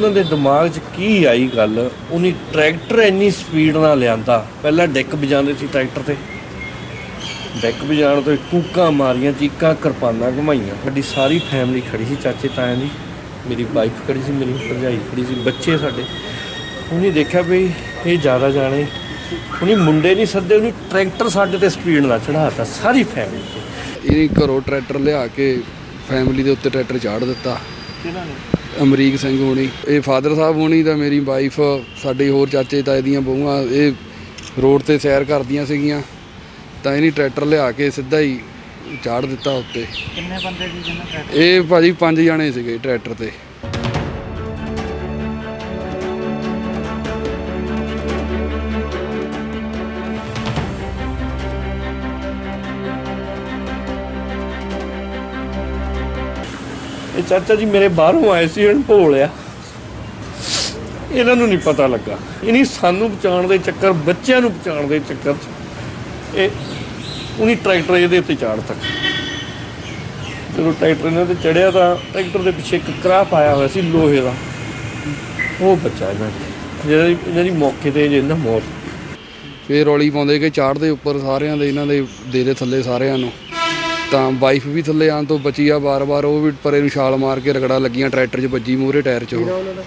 ਉਹਨਾਂ ਦੇ ਦਿਮਾਗ 'ਚ ਕੀ ਆਈ ਗੱਲ, ਉਹਨੇ ਟਰੈਕਟਰ ਇੰਨੀ ਸਪੀਡ ਨਾਲ ਲਿਆਂਦਾ। ਪਹਿਲਾਂ ਡੈਕ ਵਜਾਉਂਦੇ ਸੀ ਟਰੈਕਟਰ 'ਤੇ, ਡੈਕ ਵਜਾਉਣ ਤੋਂ ਕੂਕਾਂ ਮਾਰੀਆਂ, ਚੀਕਾਂ ਕਿਰਪਾਨਾਂ ਘੁਮਾਈਆਂ। ਸਾਡੀ ਸਾਰੀ ਫੈਮਿਲੀ ਖੜੀ ਸੀ, ਚਾਚੇ ਤਾਇਆਂ ਦੀ, ਮੇਰੀ ਵਾਈਫ ਖੜੀ ਸੀ, ਮੇਰੀ ਭਰਜਾਈ ਖੜੀ ਸੀ, ਬੱਚੇ ਸਾਡੇ। ਉਹਨੇ ਦੇਖਿਆ ਵੀ ਇਹ ਜ਼ਿਆਦਾ ਜਾਣੇ, ਉਹਨੇ ਮੁੰਡੇ ਨਹੀਂ ਸੱਦੇ, ਉਹਨੇ ਟਰੈਕਟਰ ਸਾਡੇ 'ਤੇ ਸਪੀਡ ਨਾਲ ਚੜ੍ਹਾਤਾ ਸਾਰੀ ਫੈਮਿਲੀ 'ਤੇ। ਇਹ ਘਰੋਂ ਟਰੈਕਟਰ ਲਿਆ ਕੇ ਫੈਮਿਲੀ ਦੇ ਉੱਤੇ ਟਰੈਕਟਰ ਚਾੜ ਦਿੱਤਾ। ਕਿਹਨਾਂ ਨੇ? ਅਮਰੀਕ ਸਿੰਘ ਹੋਣੀ, ਇਹ ਫਾਦਰ ਸਾਹਿਬ ਹੋਣੀ ਦਾ, ਮੇਰੀ ਵਾਈਫ, ਸਾਡੇ ਹੋਰ ਚਾਚੇ ਤਾਏ ਦੀਆਂ ਬਹੂਆਂ, ਇਹ ਰੋਡ 'ਤੇ ਸੈਰ ਕਰਦੀਆਂ ਸੀਗੀਆਂ ਤਾਂ ਇਹਨੇ ਟਰੈਕਟਰ ਲਿਆ ਕੇ ਸਿੱਧਾ ਹੀ ਚਾੜ ਦਿੱਤਾ ਉੱਤੇ। ਕਿੰਨੇ ਬੰਦੇ ਸੀ ਜਿਹਨਾਂ ਟਰੈਕਟਰ? ਇਹ ਭਾਜੀ 5 ਜਣੇ ਸੀਗੇ ਟਰੈਕਟਰ 'ਤੇ। ਇਹ ਚਾਚਾ ਜੀ ਮੇਰੇ ਬਾਹਰੋਂ ਆਏ ਸੀ, ਇਹਨੂੰ ਭੋਲਿਆ, ਇਹਨਾਂ ਨੂੰ ਨਹੀਂ ਪਤਾ ਲੱਗਾ। ਇਹਨੀ ਸਾਨੂੰ ਬਚਾਉਣ ਦੇ ਚੱਕਰ, ਬੱਚਿਆਂ ਨੂੰ ਬਚਾਉਣ ਦੇ ਚੱਕਰ 'ਚ ਇਹ ਉਹਨੇ ਟਰੈਕਟਰ ਇਹਦੇ ਉੱਤੇ ਚਾੜ ਤਾ। ਜਦੋਂ ਟਰੈਕਟਰ ਇਹਨਾਂ 'ਤੇ ਚੜ੍ਹਿਆ ਤਾਂ ਟਰੈਕਟਰ ਦੇ ਪਿੱਛੇ ਇੱਕ ਕਰਾਹ ਪਾਇਆ ਹੋਇਆ ਸੀ ਲੋਹੇ ਦਾ, ਉਹ ਬੱਚਾ ਇਹਨਾਂ ਦੀ ਮੌਕੇ 'ਤੇ ਜਿਹਨਾਂ ਮੌਤ। ਫਿਰ ਰੌਲੀ ਪਾਉਂਦੇ ਕਿ ਚਾੜਦੇ ਉੱਪਰ ਸਾਰਿਆਂ ਦੇ, ਇਹਨਾਂ ਦੇ ਥੱਲੇ ਸਾਰਿਆਂ ਨੂੰ। ਤਾਂ ਵਾਈਫ ਵੀ ਥੱਲੇ ਆਉਣ ਤੋਂ ਬਚੀ ਆ ਵਾਰ-ਵਾਰ, ਉਹ ਵੀ ਪਰੇ ਨੂੰ ਛਾਲ ਮਾਰ ਕੇ ਰਗੜਾ ਲੱਗੀਆਂ ਟਰੈਕਟਰ 'ਚ ਵੱਜੀ ਮੂਹਰੇ ਟਾਇਰ 'ਚ ਉਹ।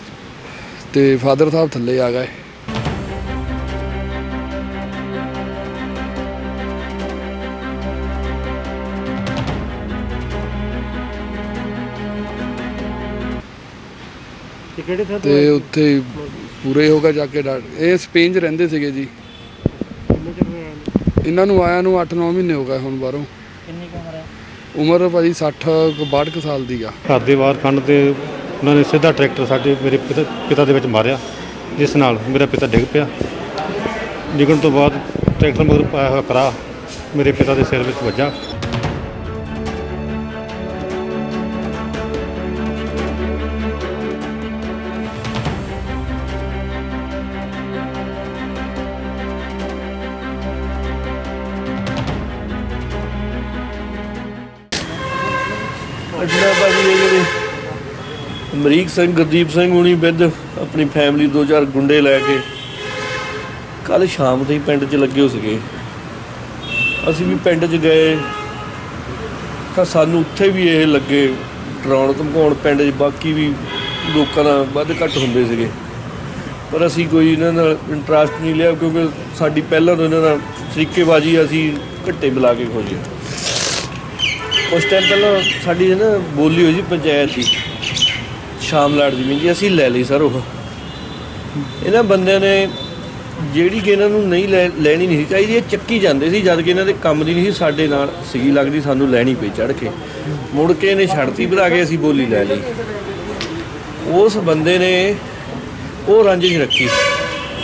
ਤੇ ਫਾਦਰ ਸਾਹਿਬ ਥੱਲੇ ਆ ਗਏ। ਤੇ ਉੱਥੇ ਪੂਰੇ ਹੋ ਗਿਆ ਜਾ ਕੇ ਇਹ ਸਪੇਨ 'ਚ ਰਹਿੰਦੇ ਸੀਗੇ ਜੀ। ਇਹਨਾਂ ਨੂੰ ਆਇਆ ਨੂੰ 8-9 ਮਹੀਨੇ ਹੋ ਗਏ ਹੁਣ ਬਾਹਰੋਂ। ਕਿੰਨੀ ਕੁ ਉਮਰ ਹੈ? ਉਮਰ ਭਾਜੀ 60-62 ਸਾਲ ਦੀ ਆ। ਘਰ ਦੇ ਬਾਹਰ ਖੰਡ ਤੇ ਉਹਨਾਂ ਨੇ ਸਿੱਧਾ ਟਰੈਕਟਰ ਸਾਡੇ ਮੇਰੇ ਪਿਤਾ ਦੇ ਵਿੱਚ ਮਾਰਿਆ, ਜਿਸ ਨਾਲ ਮੇਰਾ ਪਿਤਾ ਡਿੱਗ ਪਿਆ। ਡਿੱਗਣ ਤੋਂ ਬਾਅਦ ਟਰੈਕਟਰ ਮਗਰ ਪਾਇਆ ਹੋਇਆ ਕਰਾ ਮੇਰੇ ਪਿਤਾ ਦੇ ਸਿਰ ਵਿੱਚ ਵੱਜਾ। ਅੱਛਾ ਭਾਜੀ, ਇਹ ਜਿਹੜੇ ਅਮਰੀਕ ਸਿੰਘ, ਗੁਰਦੀਪ ਸਿੰਘ ਹੋਣੀ ਵਿਦ ਆਪਣੀ ਫੈਮਿਲੀ 2-4 ਗੁੰਡੇ ਲੈ ਕੇ ਕੱਲ੍ਹ ਸ਼ਾਮ ਦੇ ਹੀ ਪਿੰਡ 'ਚ ਲੱਗੇ ਹੋ ਸੀਗੇ। ਅਸੀਂ ਵੀ ਪਿੰਡ 'ਚ ਗਏ ਤਾਂ ਸਾਨੂੰ ਉੱਥੇ ਵੀ ਇਹ ਲੱਗੇ ਡਰਾਉਣ ਧਮਕਾਉਣ ਪਿੰਡ 'ਚ। ਬਾਕੀ ਵੀ ਲੋਕਾਂ ਦਾ ਵੱਧ ਘੱਟ ਹੁੰਦੇ ਸੀਗੇ, ਪਰ ਅਸੀਂ ਕੋਈ ਇਹਨਾਂ ਨਾਲ ਇੰਟਰਸਟ ਨਹੀਂ ਲਿਆ, ਕਿਉਂਕਿ ਸਾਡੀ ਪਹਿਲਾਂ ਤੋਂ ਇਹਨਾਂ ਨਾਲ ਸ਼ਰੀਕੇਬਾਜ਼ੀ, ਅਸੀਂ ਘੱਟੇ ਬੁਲਾ ਕੇ ਖੋਜੇ। ਉਸ ਟਾਈਮ ਪਹਿਲਾਂ ਸਾਡੀ ਨਾ ਬੋਲੀ ਹੋਈ ਸੀ ਪੰਚਾਇਤ ਦੀ, ਸ਼ਾਮ ਲਾਟ ਜ਼ਮੀਨ ਜੀ, ਅਸੀਂ ਲੈ ਲਈ ਸਰ। ਉਹ ਇਹਨਾਂ ਬੰਦਿਆਂ ਨੇ ਜਿਹੜੀ ਕਿ ਇਹਨਾਂ ਨੂੰ ਨਹੀਂ ਲੈਣੀ ਨਹੀਂ ਸੀ ਚਾਹੀਦੀ, ਇਹ ਚੱਕੀ ਜਾਂਦੇ ਸੀ, ਜਦ ਕਿ ਇਹਨਾਂ ਦੇ ਕੰਮ ਦੀ ਨਹੀਂ ਸੀ, ਸਾਡੇ ਨਾਲ ਸੀਗੀ ਲੱਗਦੀ, ਸਾਨੂੰ ਲੈਣੀ ਪਈ ਚੜ੍ਹ ਕੇ। ਮੁੜ ਕੇ ਇਹਨੇ ਛੱਡਤੀ ਵਧਾ ਕੇ, ਅਸੀਂ ਬੋਲੀ ਲੈ ਲਈ। ਉਸ ਬੰਦੇ ਨੇ ਉਹ ਰਾਂਝੇ 'ਚ ਰੱਖੀ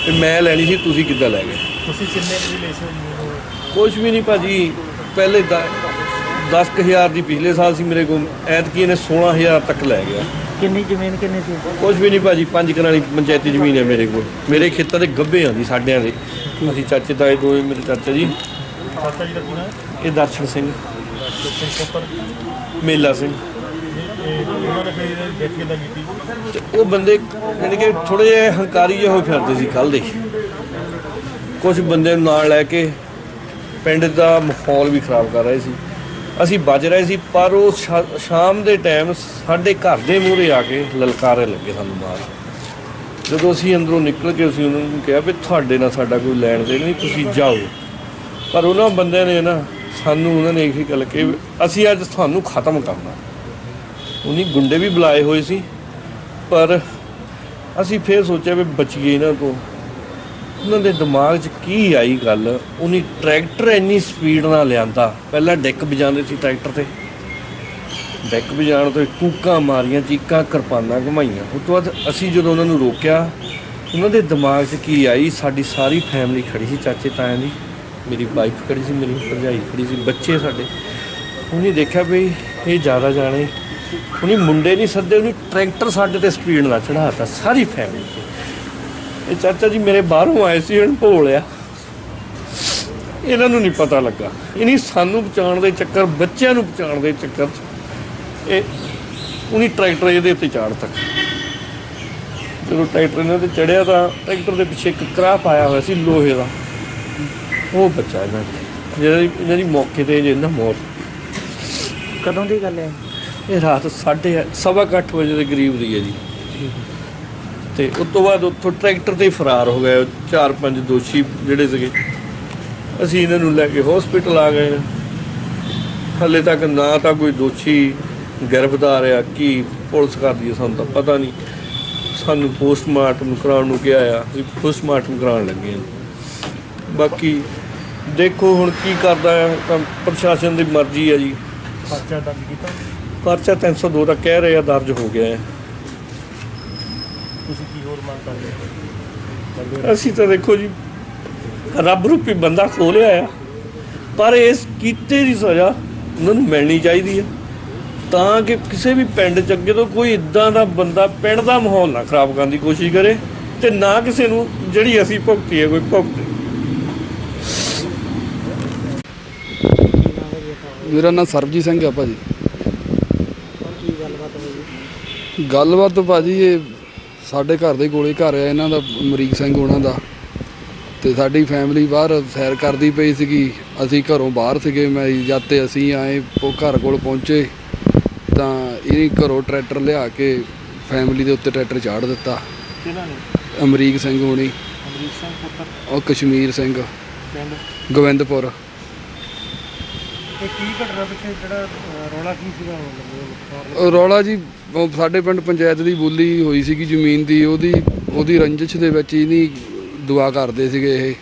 ਤੇ ਮੈਂ ਲੈਣੀ ਸੀ, ਤੁਸੀਂ ਕਿੱਦਾਂ ਲੈ ਗਏ? ਤੁਸੀਂ ਕਿੰਨੇ ਦੀ ਲਈ ਸੀ? ਕੁਛ ਵੀ ਨਹੀਂ ਭਾਜੀ, ਪਹਿਲੇ 10,000 ਦੀ ਪਿਛਲੇ ਸਾਲ ਸੀ ਮੇਰੇ ਕੋਲ, ਐਤਕੀ ਇਹਨੇ 16,000 ਤੱਕ ਲੈ ਗਿਆ। ਕਿੰਨੀ ਜ਼ਮੀਨ ਕਿੰਨੀ ਸੀ? ਕੁਛ ਵੀ ਨਹੀਂ ਭਾਜੀ, 5 ਕਨਾਲੀ ਪੰਚਾਇਤੀ ਜ਼ਮੀਨ ਹੈ ਮੇਰੇ ਕੋਲ। ਮੇਰੇ ਖੇਤਾਂ ਦੇ ਗੱਭੇ ਆ ਜੀ, ਸਾਡਿਆਂ ਦੇ। ਅਸੀਂ ਚਾਚੇ ਤਾਏ ਦੋਵੇਂ, ਮੇਰੇ ਚਾਚਾ ਜੀ। ਚਾਚਾ ਜੀ ਦਾ ਕੀ ਨਾਮ? ਇਹ ਦਰਸ਼ਨ ਸਿੰਘ, ਮੇਲਾ ਸਿੰਘ। ਉਹਨਾਂ ਨੇ ਫਿਰ ਡੈਥ ਕਿੱਦਾਂ ਕੀਤੀ? ਤੇ ਉਹ ਬੰਦੇ ਯਾਨੀ ਕਿ ਥੋੜ੍ਹੇ ਜਿਹੇ ਹੰਕਾਰੀ ਜਿਹੇ ਹੋਏ ਫਿਰਦੇ ਸੀ ਕੱਲ੍ਹ ਦੇ। ਕੁਛ ਬੰਦੇ ਨੂੰ ਨਾਲ ਲੈ ਕੇ ਪਿੰਡ ਦਾ ਮਾਹੌਲ ਵੀ ਖਰਾਬ ਕਰ ਰਹੇ ਸੀ। ਅਸੀਂ ਬਚ ਰਹੇ ਸੀ, ਪਰ ਉਹ ਸ਼ਾਮ ਦੇ ਟਾਈਮ ਸਾਡੇ ਘਰ ਦੇ ਮੂਹਰੇ ਆ ਕੇ ਲਲਕਾਰੇ ਲੱਗੇ ਸਾਨੂੰ ਮਾਰ। ਜਦੋਂ ਅਸੀਂ ਅੰਦਰੋਂ ਨਿਕਲ ਕੇ ਅਸੀਂ ਉਹਨਾਂ ਨੂੰ ਕਿਹਾ ਵੀ ਤੁਹਾਡੇ ਨਾਲ ਸਾਡਾ ਕੋਈ ਲੈਣ ਦੇਣ ਨਹੀਂ, ਤੁਸੀਂ ਜਾਓ। ਪਰ ਉਹਨਾਂ ਬੰਦਿਆਂ ਨੇ ਨਾ ਸਾਨੂੰ, ਉਹਨਾਂ ਨੇ ਇਹੀ ਗੱਲ ਕਿ ਅਸੀਂ ਅੱਜ ਤੁਹਾਨੂੰ ਖਤਮ ਕਰਨਾ। ਉਹਨੀ ਗੁੰਡੇ ਵੀ ਬੁਲਾਏ ਹੋਏ ਸੀ, ਪਰ ਅਸੀਂ ਫਿਰ ਸੋਚਿਆ ਵੀ ਬਚੀਏ ਇਹਨਾਂ ਤੋਂ। ਉਹਨਾਂ ਦੇ ਦਿਮਾਗ 'ਚ ਕੀ ਆਈ ਗੱਲ, ਉਹਨੇ ਟਰੈਕਟਰ ਇੰਨੀ ਸਪੀਡ ਨਾਲ ਲਿਆਂਦਾ। ਪਹਿਲਾਂ ਡੈਕ ਵਜਾਉਂਦੇ ਸੀ ਟਰੈਕਟਰ 'ਤੇ, ਡੈਕ ਵਜਾਉਣ ਤੋਂ ਕੂਕਾਂ ਮਾਰੀਆਂ, ਚੀਕਾਂ ਕਿਰਪਾਨਾਂ ਘੁਮਾਈਆਂ। ਉਸ ਤੋਂ ਬਾਅਦ ਅਸੀਂ ਜਦੋਂ ਉਹਨਾਂ ਨੂੰ ਰੋਕਿਆ, ਉਹਨਾਂ ਦੇ ਦਿਮਾਗ 'ਚ ਕੀ ਆਈ, ਸਾਡੀ ਸਾਰੀ ਫੈਮਿਲੀ ਖੜੀ ਸੀ, ਚਾਚੇ ਤਾਇਆਂ ਦੀ, ਮੇਰੀ ਵਾਈਫ ਖੜੀ ਸੀ, ਮੇਰੀ ਭਰਜਾਈ ਖੜੀ ਸੀ, ਬੱਚੇ ਸਾਡੇ। ਉਹਨੇ ਦੇਖਿਆ ਵੀ ਇਹ ਜ਼ਿਆਦਾ ਜਾਣੇ, ਉਹਨੇ ਮੁੰਡੇ ਨਹੀਂ ਸੱਦੇ, ਉਹਨੇ ਟਰੈਕਟਰ ਸਾਡੇ 'ਤੇ ਸਪੀਡ ਨਾਲ ਚੜ੍ਹਾਤਾ ਸਾਰੀ ਫੈਮਿਲੀ 'ਤੇ। ਇਹ ਚਾਚਾ ਜੀ ਮੇਰੇ ਬਾਹਰੋਂ ਆਏ ਸੀ, ਇਹਨੂੰ ਭੋਲਿਆ, ਇਹਨਾਂ ਨੂੰ ਨਹੀਂ ਪਤਾ ਲੱਗਾ। ਇਹਨੀ ਸਾਨੂੰ ਬਚਾਉਣ ਦੇ ਚੱਕਰ, ਬੱਚਿਆਂ ਨੂੰ ਬਚਾਉਣ ਦੇ ਚੱਕਰ 'ਚ ਇਹ ਉਹਨੇ ਟਰੈਕਟਰ ਇਹਦੇ ਉੱਤੇ ਚਾੜ ਤਾ। ਜਦੋਂ ਟਰੈਕਟਰ ਇਹਨਾਂ ਤੇ ਚੜਿਆ ਤਾਂ ਟਰੈਕਟਰ ਦੇ ਪਿੱਛੇ ਇੱਕ ਕਰਾਹ ਪਾਇਆ ਹੋਇਆ ਸੀ ਲੋਹੇ ਦਾ, ਉਹ ਬੱਚਾ ਇਹਨਾਂ ਦੀ ਮੌਕੇ ਤੇ ਜਿਹਨਾਂ ਮੌਤ। ਕਦੋਂ ਦੀ ਗੱਲ ਹੈ? ਇਹ ਰਾਤ 8:30 ਵਜੇ ਦੇ ਕਰੀਬ ਦੀ ਹੈ ਜੀ। ਤੇ ਉਸ ਤੋਂ ਬਾਅਦ ਉੱਥੋਂ ਟਰੈਕਟਰ ਤੇ ਫਰਾਰ ਹੋ ਗਏ 4-5 ਦੋਸ਼ੀ ਜਿਹੜੇ ਸੀਗੇ। ਅਸੀਂ ਇਹਨਾਂ ਨੂੰ ਲੈ ਕੇ ਹਸਪੀਟਲ ਆ ਗਏ। ਹਾਲੇ ਤੱਕ ਨਾ ਤਾਂ ਕੋਈ ਦੋਸ਼ੀ ਗ੍ਰਿਫਤਾਰ ਆ, ਕੀ ਪੁਲਿਸ ਕਰਦੀ ਹੈ ਸਾਨੂੰ ਤਾਂ ਪਤਾ ਨਹੀਂ। ਸਾਨੂੰ ਪੋਸਟਮਾਰਟਮ ਕਰਾਉਣ ਨੂੰ ਕਿਹਾ ਆ, ਅਸੀਂ ਪੋਸਟਮਾਰਟਮ ਕਰਾਉਣ ਲੱਗੇ ਹਾਂ। ਬਾਕੀ ਦੇਖੋ ਹੁਣ ਕੀ ਕਰਦਾ ਹੈ, ਤਾਂ ਪ੍ਰਸ਼ਾਸਨ ਦੀ ਮਰਜ਼ੀ ਹੈ ਜੀ। ਪਰਚਾ ਦਰਜ ਕੀਤਾ? ਪਰਚਾ 302 ਦਾ ਕਹਿ ਰਹੇ ਆ ਦਰਜ ਹੋ ਗਿਆ ਹੈ। ਤੁਸੀਂ ਕੀ ਹੋਰ ਮੰਗ ਕਰਦੇ ਹੋ? ਅਸੀਂ ਤਾਂ ਦੇਖੋ ਜੀ ਰੱਬ ਰੂਪੀ ਬੰਦਾ ਖੋਹ ਲਿਆ ਆ, ਪਰ ਇਸ ਕੀਤੇ ਦੀ ਸਜ਼ਾ ਉਹਨਾਂ ਨੂੰ ਮਿਲਣੀ ਚਾਹੀਦੀ ਹੈ, ਤਾਂ ਕਿ ਕਿਸੇ ਵੀ ਪਿੰਡ 'ਚ ਅੱਗੇ ਤੋਂ ਕੋਈ ਇੱਦਾਂ ਦਾ ਬੰਦਾ ਪਿੰਡ ਦਾ ਮਾਹੌਲ ਨਾ ਖਰਾਬ ਕਰਨ ਦੀ ਕੋਸ਼ਿਸ਼ ਕਰੇ, ਤੇ ਨਾ ਕਿਸੇ ਨੂੰ ਜਿਹੜੀ ਅਸੀਂ ਭੁਗਤੀ ਹੈ ਕੋਈ ਭੁਗਤੇ। ਮੇਰਾ ਨਾਮ ਸਰਬਜੀਤ ਸਿੰਘ ਆ ਭਾਜੀ। ਕੀ ਗੱਲਬਾਤ ਹੋਈ? ਗੱਲਬਾਤ ਭਾਜੀ ਇਹ ਸਾਡੇ ਘਰ ਦੇ ਕੋਲੇ ਘਰ ਆ ਇਹਨਾਂ ਦਾ, ਅਮਰੀਕ ਸਿੰਘ ਉਹਨਾਂ ਦਾ, ਤੇ ਸਾਡੀ ਫੈਮਿਲੀ ਬਾਹਰ ਸੈਰ ਕਰਦੀ ਪਈ ਸੀਗੀ। ਅਸੀਂ ਘਰੋਂ ਬਾਹਰ ਸੀਗੇ, ਮੈਂ ਜਦ ਤੇ ਅਸੀਂ ਆਏ ਉਹ ਘਰ ਕੋਲ ਪਹੁੰਚੇ ਤਾਂ ਇਹ ਘਰੋਂ ਟਰੈਕਟਰ ਲਿਆ ਕੇ ਫੈਮਿਲੀ ਦੇ ਉੱਤੇ ਟਰੈਕਟਰ ਚਾੜ ਦਿੱਤਾ। ਕਿਹਨਾਂ ਨੇ? ਅਮਰੀਕ ਸਿੰਘ ਹੋਣੀ, ਅਮਰੀਕ ਸਿੰਘ ਪੁੱਤਰ ਉਹ ਕਸ਼ਮੀਰ ਸਿੰਘ, ਪਿੰਡ? ਗੋਬਿੰਦਪੁਰ। ਇਹ ਕੀ ਘਟਨਾ ਪਿੱਛੇ ਜਿਹੜਾ ਰੌਲਾ ਕੀ ਸੀਗਾ? ਉਹ ਰੌਲਾ ਜੀ ਉਹ ਸਾਡੇ ਪਿੰਡ ਪੰਚਾਇਤ ਦੀ ਬੋਲੀ ਹੋਈ ਸੀਗੀ ਜ਼ਮੀਨ ਦੀ, ਉਹਦੀ ਰੰਜਿਸ਼ ਦੇ ਵਿੱਚ ਹੀ ਨਹੀਂ ਦੁਆ ਕਰਦੇ ਸੀਗੇ, ਇਹ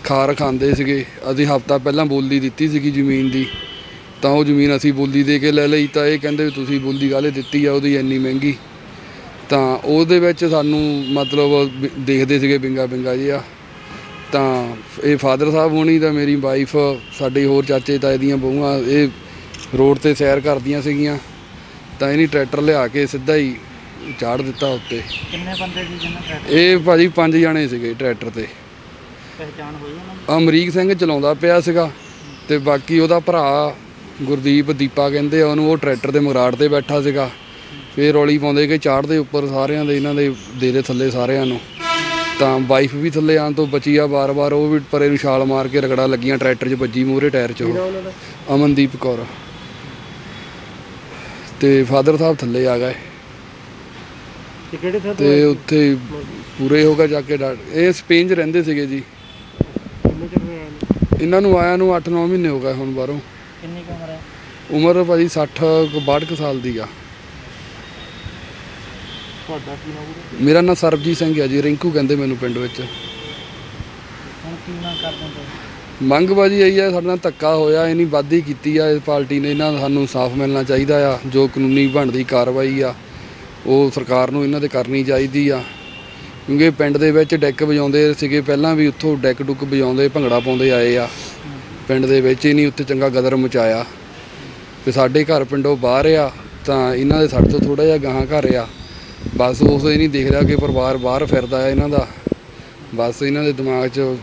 ਖਾਰ ਖਾਂਦੇ ਸੀਗੇ। ਅਸੀਂ ਹਫ਼ਤਾ ਪਹਿਲਾਂ ਬੋਲੀ ਦਿੱਤੀ ਸੀਗੀ ਜ਼ਮੀਨ ਦੀ, ਤਾਂ ਉਹ ਜ਼ਮੀਨ ਅਸੀਂ ਬੋਲੀ ਦੇ ਕੇ ਲੈ ਲਈ। ਤਾਂ ਇਹ ਕਹਿੰਦੇ ਵੀ ਤੁਸੀਂ ਬੋਲੀ ਕਾਹਲੇ ਦਿੱਤੀ ਆ, ਉਹਦੀ ਇੰਨੀ ਮਹਿੰਗੀ। ਤਾਂ ਉਹਦੇ ਵਿੱਚ ਸਾਨੂੰ ਮਤਲਬ ਦੇਖਦੇ ਸੀਗੇ ਬਿੰਗਾ ਜਿਹਾ। ਤਾਂ ਇਹ ਫਾਦਰ ਸਾਹਿਬ ਹੋਣੀ ਤਾਂ ਮੇਰੀ ਵਾਈਫ, ਸਾਡੇ ਹੋਰ ਚਾਚੇ ਤਾਏ ਦੀਆਂ ਬਹੂਆਂ, ਇਹ ਰੋਡ 'ਤੇ ਸੈਰ ਕਰਦੀਆਂ ਸੀਗੀਆਂ, ਤਾਂ ਇਹਨੇ ਟਰੈਕਟਰ ਲਿਆ ਕੇ ਸਿੱਧਾ ਹੀ ਚਾੜ ਦਿੱਤਾ ਉੱਤੇ। ਕਿੰਨੇ ਬੰਦੇ ਸੀ ਜਿਹਨਾਂ ਟਰੈਕਟਰ? ਇਹ ਭਾਜੀ 5 ਜਣੇ ਸੀਗੇ ਟਰੈਕਟਰ 'ਤੇ। ਪਹਿਚਾਣ ਹੋਈ ਉਹਨਾਂ ਦੀ? ਅਮਰੀਕ ਸਿੰਘ ਚਲਾਉਂਦਾ ਪਿਆ ਸੀਗਾ, ਤੇ ਬਾਕੀ ਉਹਦਾ ਭਰਾ ਗੁਰਦੀਪ, ਦੀਪਾ ਕਹਿੰਦੇ ਆ ਉਹਨੂੰ, ਉਹ ਟਰੈਕਟਰ ਦੇ ਮਗਰਾੜ 'ਤੇ ਬੈਠਾ ਸੀਗਾ। ਫਿਰ ਰੌਲੀ ਪਾਉਂਦੇ ਕਿ ਚਾੜਦੇ ਉੱਪਰ ਸਾਰਿਆਂ ਦੇ, ਇਹਨਾਂ ਦੇ ਥੱਲੇ ਸਾਰਿਆਂ ਨੂੰ। ਤਾਂ ਵਾਈਫ ਵੀ ਥੱਲੇ ਆਉਣ ਤੋਂ ਬਚੀ ਆ ਵਾਰ-ਵਾਰ, ਉਹ ਵੀ ਪਰੇ ਨੂੰ ਛਾਲ ਮਾਰ ਕੇ ਰਗੜਾ ਲੱਗੀਆਂ ਟਰੈਕਟਰ 'ਚ ਵੱਜੀ ਮੂਹਰੇ ਟਾਇਰ 'ਚ। ਉਹ ਅਮਨਦੀਪ ਕੌਰ ਤੇ ਫਾਦਰ ਸਾਹਿਬ ਥੱਲੇ ਆ ਗਏ ਕਿਹੜੇ ਥਾਂ ਤੇ ਉੱਥੇ ਪੂਰੇ ਹੋ ਗਏ ਜਾ ਕੇ। ਇਹ ਸਪੇਨ 'ਚ ਰਹਿੰਦੇ ਸੀਗੇ ਜੀ। ਕਿੰਨੇ ਚਿਰ ਹੋਇਆ ਇਹਨੂੰ? ਇਹਨਾਂ ਨੂੰ ਆਇਆ ਨੂੰ 8-9 ਮਹੀਨੇ ਹੋ ਗਏ ਹੁਣ ਬਾਹਰੋਂ। ਕਿੰਨੀ ਕੁ ਉਮਰ ਹੈ? ਉਮਰ ਭਾਜੀ 60-62 ਸਾਲ ਦੀ ਆ। ਤੁਹਾਡਾ ਕੀ ਨਾਮ ਹੈ? ਮੇਰਾ ਨਾਂ ਸਰਬਜੀਤ ਸਿੰਘ ਆ ਜੀ, ਰਿੰਕੂ ਕਹਿੰਦੇ ਮੈਨੂੰ ਪਿੰਡ ਵਿੱਚ। ਹੁਣ ਕੀ ਮੰਗ ਕਰਦੇ ਹੋ? ਮੰਗ ਬਾਜੀ ਇਹੀ ਆ, ਸਾਡੇ ਨਾਲ ਧੱਕਾ ਹੋਇਆ, ਇਹਨੀ ਵਾਧੀ ਕੀਤੀ ਆ ਇਸ ਪਾਰਟੀ ਨੇ। ਇਹਨਾਂ ਸਾਨੂੰ ਇਨਸਾਫ ਮਿਲਣਾ ਚਾਹੀਦਾ ਆ। ਜੋ ਕਾਨੂੰਨੀ ਬਣਦੀ ਕਾਰਵਾਈ ਆ ਉਹ ਸਰਕਾਰ ਨੂੰ ਇਹਨਾਂ 'ਤੇ ਕਰਨੀ ਚਾਹੀਦੀ ਆ, ਕਿਉਂਕਿ ਪਿੰਡ ਦੇ ਵਿੱਚ ਡੈਕ ਵਜਾਉਂਦੇ ਸੀਗੇ ਪਹਿਲਾਂ ਵੀ, ਉੱਥੋਂ ਡੈਕ ਡੁੱਕ ਵਜਾਉਂਦੇ ਭੰਗੜਾ ਪਾਉਂਦੇ ਆਏ ਆ ਪਿੰਡ ਦੇ ਵਿੱਚ। ਹੀ ਨਹੀਂ ਉੱਥੇ ਚੰਗਾ ਗਦਰ ਮਚਾਇਆ। ਤੇ ਸਾਡੇ ਘਰ ਪਿੰਡੋਂ ਬਾਹਰ ਆ, ਤਾਂ ਇਹਨਾਂ ਦੇ ਸਾਡੇ ਤੋਂ ਥੋੜ੍ਹਾ ਜਿਹਾ ਗਾਹਾਂ ਘਰ ਆ। ਬਸ ਉਸ ਇਹ ਨਹੀਂ ਦੇਖ ਰਿਹਾ ਕਿ ਪਰਿਵਾਰ ਬਾਹਰ ਫਿਰਦਾ ਆ ਇਹਨਾਂ ਦਾ। ਬਸ ਇਹਨਾਂ ਦੇ ਦਿਮਾਗ 'ਚ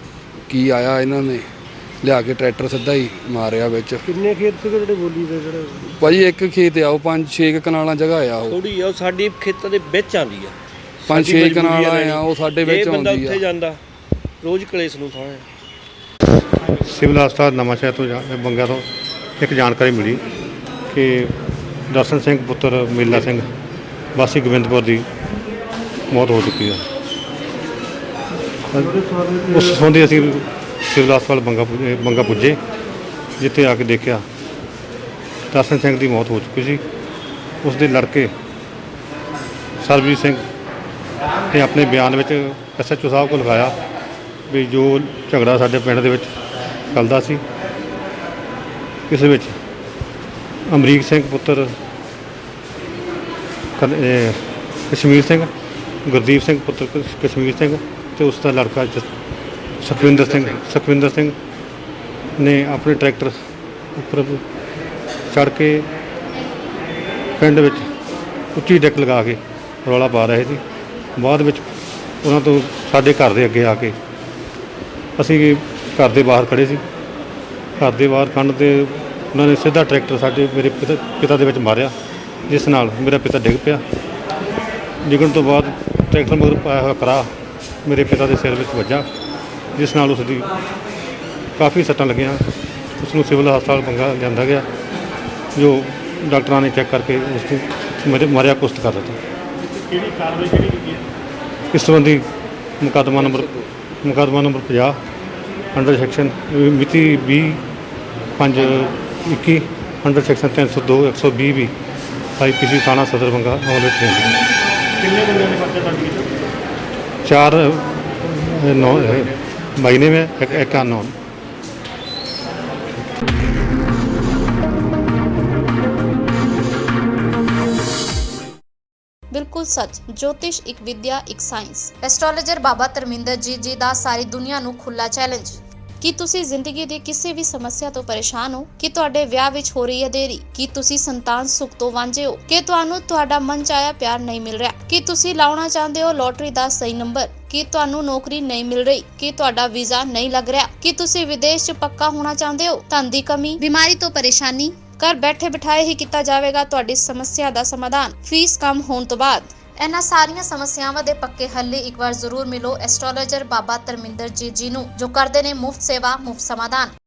ਕੀ ਆਇਆ, ਇਹਨਾਂ ਨੇ ਲਿਆ ਕੇ ਟਰੈਕਟਰ ਸਿੱਧਾ ਹੀ ਮਾਰਿਆ ਵਿੱਚ। ਕਿੰਨੇ ਖੇਤ ਸੀਗੇ ਜਿਹੜੇ ਬੋਲੀ ਦੇ ਜਿਹੜੇ? ਭਾਜੀ ਇੱਕ ਖੇਤ ਆ, ਉਹ 5-6 ਕਨਾਲਾਂ ਜਗ੍ਹਾ ਆ, ਉਹ ਥੋੜੀ ਆ, ਉਹ ਸਾਡੀ ਖੇਤਾਂ ਦੇ ਵਿੱਚ ਆਉਂਦੀ ਆ। 5-6 ਕਨਾਲਾਂ ਆ, ਉਹ ਸਾਡੇ ਵਿੱਚ ਬੰਦਾ ਆਉਂਦੀ ਉੱਥੇ ਆ। ਜਾਂਦਾ ਰੋਜ਼ ਕਲੇਸ਼ ਨੂੰ ਥਾਂ ਹੈ। ਸਿਵਲ ਹਸਪਤਾਲ ਨਵਾਂਸ਼ਹਿਰ ਤੋਂ ਬੰਗਾ ਤੋਂ ਇੱਕ ਜਾਣਕਾਰੀ ਮਿਲੀ ਕਿ ਦਰਸ਼ਨ ਸਿੰਘ ਪੁੱਤਰ ਮੇਲਾ ਸਿੰਘ ਵਾਸੀ ਗੋਬਿੰਦਪੁਰ ਦੀ ਮੌਤ ਹੋ ਚੁੱਕੀ ਹੈ। ਉਸ ਸੰਬੰਧੀ ਅਸੀਂ ਸਿਵਲ ਹਸਪਤਾਲ ਬੰਗਾ ਪੁੱਜੇ, ਜਿੱਥੇ ਆ ਕੇ ਦੇਖਿਆ ਦਰਸ਼ਨ ਸਿੰਘ ਦੀ ਮੌਤ ਹੋ ਚੁੱਕੀ ਸੀ। ਉਸ ਦੇ ਲੜਕੇ ਸਰਬਜੀਤ ਸਿੰਘ ਨੇ ਆਪਣੇ ਬਿਆਨ ਵਿੱਚ SHO ਸਾਹਿਬ ਕੋਲ ਲਿਖਾਇਆ ਵੀ ਜੋ ਝਗੜਾ ਸਾਡੇ ਪਿੰਡ ਦੇ ਵਿੱਚ ਚੱਲਦਾ ਸੀ, ਇਸ ਵਿੱਚ ਅਮਰੀਕ ਸਿੰਘ ਪੁੱਤਰ ਕਸ਼ਮੀਰ ਸਿੰਘ, ਗੁਰਦੀਪ ਸਿੰਘ ਪੁੱਤਰ ਕਸ਼ਮੀਰ ਸਿੰਘ ਤੇ ਉਸ ਦਾ ਲੜਕਾ ਸੁਖਵਿੰਦਰ ਸਿੰਘ ਨੇ ਆਪਣੇ ਟਰੈਕਟਰ ਉੱਪਰ ਚੜ੍ਹ ਕੇ ਪਿੰਡ ਵਿੱਚ ਉੱਚੀ ਡੈਕ ਲਗਾ ਕੇ ਰੌਲਾ ਪਾ ਰਹੇ ਸੀ। ਬਾਅਦ ਵਿੱਚ ਉਹਨਾਂ ਤੋਂ ਸਾਡੇ ਘਰ ਦੇ ਅੱਗੇ ਆ ਕੇ, ਅਸੀਂ ਘਰ ਦੇ ਬਾਹਰ ਖੜ੍ਹੇ ਸੀ, ਘਰ ਦੇ ਬਾਹਰ ਖੜ੍ਹਨ 'ਤੇ ਉਹਨਾਂ ਨੇ ਸਿੱਧਾ ਟਰੈਕਟਰ ਮੇਰੇ ਪਿਤਾ ਦੇ ਵਿੱਚ ਮਾਰਿਆ, ਜਿਸ ਨਾਲ ਮੇਰਾ ਪਿਤਾ ਡਿੱਗ ਪਿਆ। ਡਿੱਗਣ ਤੋਂ ਬਾਅਦ ਟਰੈਕਟਰ ਮਗਰ ਪਾਇਆ ਹੋਇਆ ਕਰਾ ਮੇਰੇ ਪਿਤਾ ਦੇ ਸਿਰ ਵਿੱਚ ਵੱਜਾ, ਜਿਸ ਨਾਲ ਉਸ ਦੀ ਕਾਫੀ ਸੱਟਾਂ ਲੱਗੀਆਂ। ਉਸ ਨੂੰ ਸਿਵਲ ਹਸਪਤਾਲ ਬੰਗਾ ਲਿਆਂਦਾ ਗਿਆ, ਜੋ ਡਾਕਟਰਾਂ ਨੇ ਚੈੱਕ ਕਰਕੇ ਉਸ ਨੂੰ ਮਰਿਆ ਕੁਸ਼ਤ ਕਰ ਦਿੱਤਾ। ਕਿਹੜੀ ਕਾਰਵਾਈ ਕਿਹੜੀ ਕੀਤੀ ਹੈ? ਇਸ ਸੰਬੰਧੀ ਮੁਕੱਦਮਾ ਨੰਬਰ 50 ਅੰਡਰ ਸੈਕਸ਼ਨ ਮਿਤੀ 20/5/21 ਅੰਡਰ ਸੈਕਸ਼ਨ 302 120 ਵੀ IPC ਥਾਣਾ ਸਦਰ ਬੰਗਾ ਅਮਲ ਵਿੱਚ ਲਿਆਂਦੀ। ਕਿੰਨੇ ਬੰਦਿਆਂ ਨੇ ਪਰਚਾ ਦਰਜ ਕੀਤਾ? 4 9 महीने में एक अननोन। ਬਿਲਕੁਲ ਸੱਚ। ਜੋਤਿਸ਼ ਇੱਕ ਵਿਦਿਆ, ਇੱਕ ਸਾਇੰਸ। ਐਸਟ੍ਰੋਲੋਜਰ ਬਾਬਾ ਧਰਮਿੰਦਰ ਜੀ ਦਾ ਸਾਰੀ ਦੁਨੀਆ ਨੂੰ ਖੁੱਲਾ ਚੈਲੰਜ। ਕੀ ਤੁਸੀਂ ਜ਼ਿੰਦਗੀ ਦੀ ਕਿਸੇ ਵੀ ਸਮੱਸਿਆ ਤੋਂ ਪਰੇਸ਼ਾਨ ਹੋ? ਕਿ ਤੁਹਾਡੇ ਵਿਆਹ ਵਿੱਚ ਹੋ ਰਹੀ ਹੈ ਦੇਰੀ? ਕੀ ਤੁਸੀਂ ਸੰਤਾਨ ਸੁੱਖ ਤੋਂ ਵਾਂਝੇ ਹੋ? ਕਿ ਤੁਹਾਨੂੰ ਤੁਹਾਡਾ ਮਨ ਚਾਹਿਆ ਪਿਆਰ ਨਹੀਂ ਮਿਲ ਰਿਹਾ? ਕੀ ਤੁਸੀਂ ਲਾਉਣਾ ਚਾਹੁੰਦੇ ਹੋ ਲੋਟਰੀ ਦਾ ਸਹੀ ਨੰਬਰ? ਕੀ ਤੁਹਾਨੂੰ ਨੌਕਰੀ ਨਹੀਂ ਮਿਲ ਰਹੀ? ਕੀ ਤੁਹਾਡਾ ਵੀਜ਼ਾ ਨਹੀਂ ਲੱਗ ਰਿਹਾ? ਕੀ ਤੁਸੀਂ ਵਿਦੇਸ਼ 'ਚ ਪੱਕਾ ਹੋਣਾ ਚਾਹੁੰਦੇ ਹੋ? ਧਨ ਦੀ ਕਮੀ, ਬਿਮਾਰੀ ਤੋਂ ਪਰੇਸ਼ਾਨੀ? ਘਰ ਬੈਠੇ ਬਿਠਾਏ ਹੀ ਕੀਤਾ ਜਾਵੇਗਾ ਤੁਹਾਡੀ ਸਮੱਸਿਆ ਦਾ ਸਮਾਧਾਨ, ਫੀਸ ਕਮ ਹੋਣ ਤੋਂ ਬਾਅਦ। ਇਹਨਾਂ ਸਾਰੀਆਂ ਸਮੱਸਿਆਵਾਂ ਦੇ ਪੱਕੇ ਹੱਲ ਲਈ ਇੱਕ ਵਾਰ ਜ਼ਰੂਰ ਮਿਲੋ ਐਸਟ੍ਰੋਲੋਜਰ ਬਾਬਾ ਧਰਮਿੰਦਰ ਜੀ ਨੂੰ, ਜੋ ਕਰਦੇ ਨੇ ਮੁਫਤ ਸੇਵਾ, ਮੁਫਤ ਸਮਾਧਾਨ।